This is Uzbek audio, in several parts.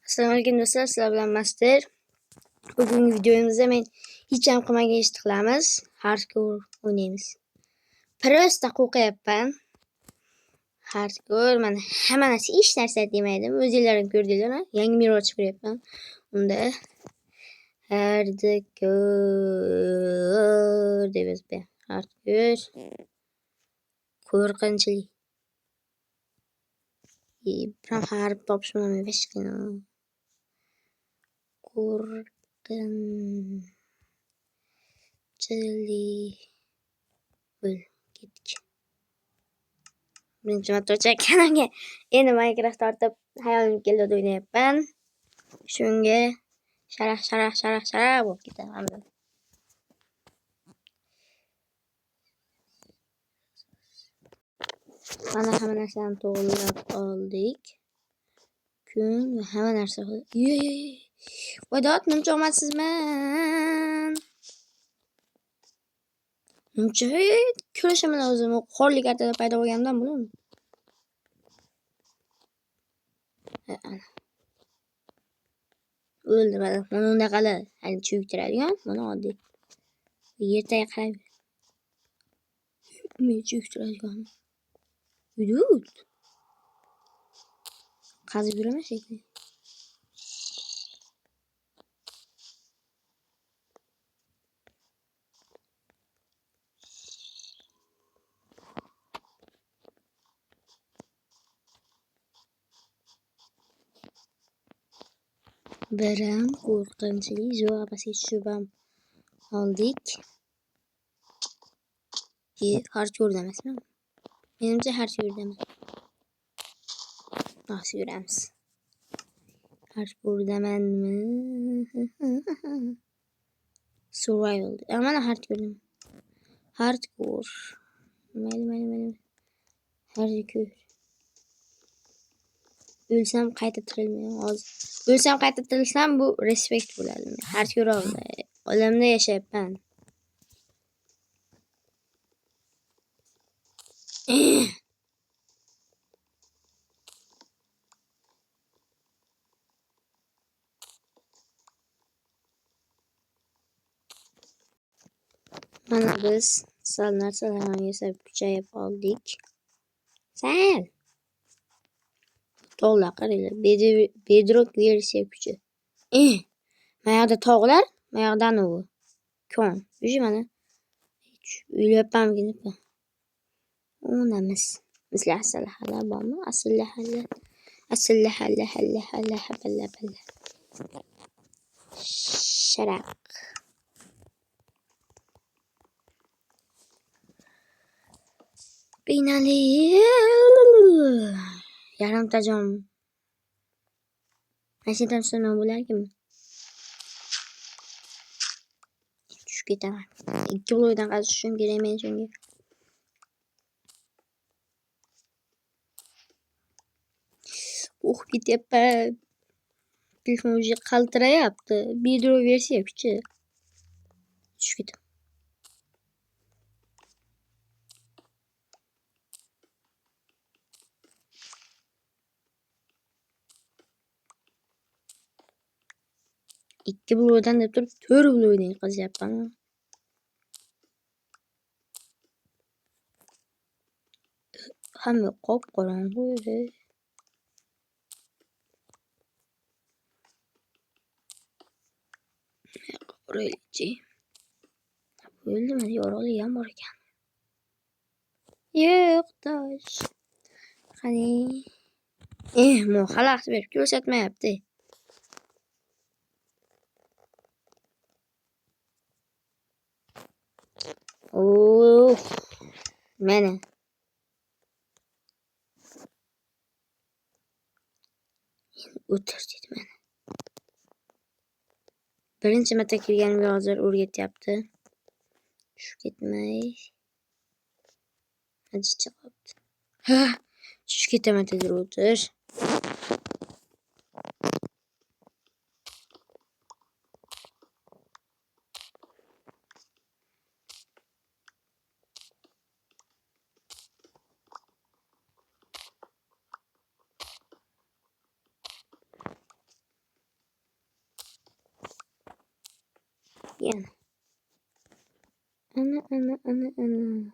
Assalomu alaykum do'stlar, sizlar bilan Master. Bugungi videomizda men hech ham qilmagan ishni qilamiz. Hardcore o'ynaymiz. Prosta qo'rqyapman. Hardcore mana hamma narsa hech narsa demaydim. O'zingizlar ko'rdinglar, yangi miro ochib ko'ryapman. Unda hardcore deb yozibdi. Hardcore qo'rqinchli. Biroq harf topishmam hech qanaqa. Qo'rqinchli bo'l ketdik. Birinchi marta kanalga endi Minecraft tortib hayolim keldi o'ynayapman. Shunga sharax bo'lib ketaman. Mana hamma narsani to'g'rilab oldik. Kun va hamma narsa. Voydot nimcha omadsizman. Nimcha kurashaman o'zim. Qorli kartada paydo bo'lgandan bularni. O'ldi mana. Mana unaqalar. Hali cho'ktiradigan, mana oddiy. Yertaga qarab. Men cho'ktiradigan. Hudud. Qazib yuraman shekilli. Biram qo'rqinchli zo'r pastga tushib oldik. Hardcore emasmi? Menimcha hardcore emas. Nasıl yuramiz? Hardcore demanmi? Survival. Mana hardcore. Hardcore. Mayli. Hardcore. Ölsem qayta tirilmayman hozir. Ölsem qayta tirilsam bu respekt bo'ladi. Hardcore olamda yashayapman. Mana biz sal narsalarni yasab kuchayib oldik. Sal. Tog'lar qaranglar. Bedrock versiya kuchi. Mayog'da tog'lar, mayog'dan u. Kon. O'sha mana. O'ylayapman. O'namiz. Bizlar aslahalar bormi? Aslahalar. Sharaq. Binali. Yarimta jon. Mashindan tushsam bo'larkanmi? Tushib ketaman. 2 bloydan qazishim kerak men shunga. Ketyapman. Telefon уже qaltirayapti. Bedro versiya kuchi. Tushib ketaman. İki bloğdan da tutup 4 bloğdan qazyapman. Hamma qop-qorong'u edi. Qo'raychi. O'ldimi? Yorug'lik ham bor ekan. Yo'q, tosh. Qani. Mo xalaqit berib ko'rsatmayapti. Mana. O'tir dedi mana. Birinchi marta kirganimga hozir o'rgatyapti. Tushib ketmay. Hadi chiqibdi. Tushib ketaman dedi o'tir. yana. Ana.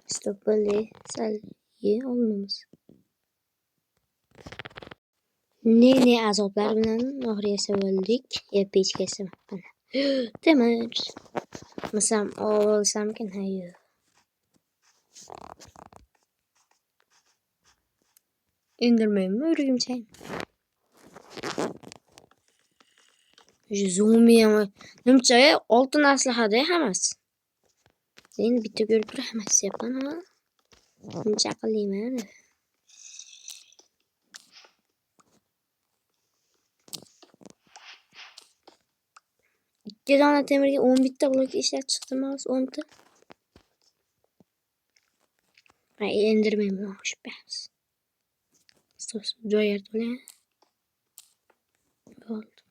Stop bo'ldi. Sal olamiz. Ne azoblar bilan oxir yasab oldik. Pechkasi mana. Demak, misam olsamkin hayo. İndirmeyeyim örgümçeğim. Zombi ama. Nimchaya oltin aslahada hammasi. Endi bitta ko'rib turib hammasi yapan ha. Buncha aqlliman. Ikki dona temirga 11 ta blok ishlatib chiqdim hozir 10 ta. Ben indirmeyeyim hoş biraz. Sos joyer to'la. Oldu.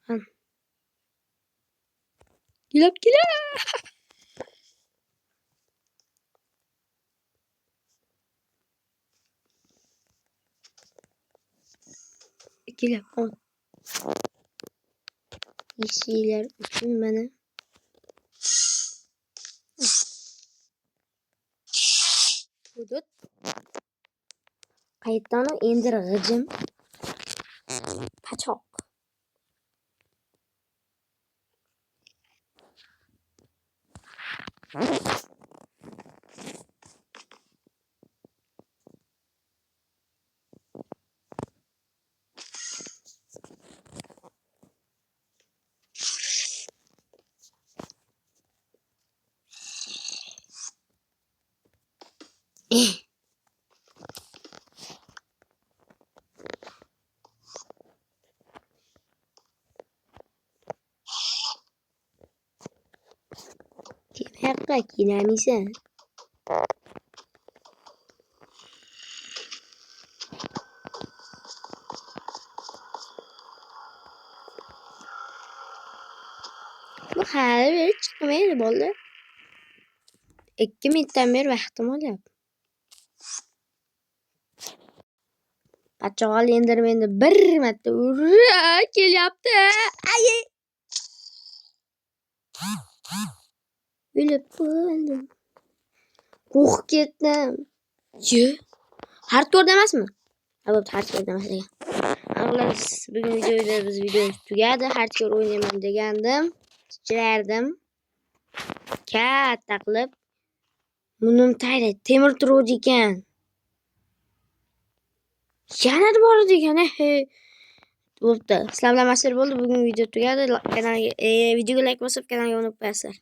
Gilap. Gilap 10. İşçiler üçün bana. Hudut. Kayıttan indir gıcım. Paçok. Hakka kinamisen. Bu hali hiç çıkmaydı boldu. 2 minutdan beri vaqtim olyapti. Pachoq endirmenda bir marta kelyapti. Ay. O'lib qoldim. Qo'rqib ketdim. Yo. Hardcore emasmi? Albatta hardcore emas ekan. Avvalo bugun videomiz tugadi. Hardcore o'ynayman degandim. Chilardim. Katta qilib. Bunim tayda temir turuvchi ekan. Yana bor ekan. Bo'pti. Sizlar bilan mas'ul bo'ldi. Bugun video tugadi. Kanalga videoga like bosib kanalga obuna bo'linglar.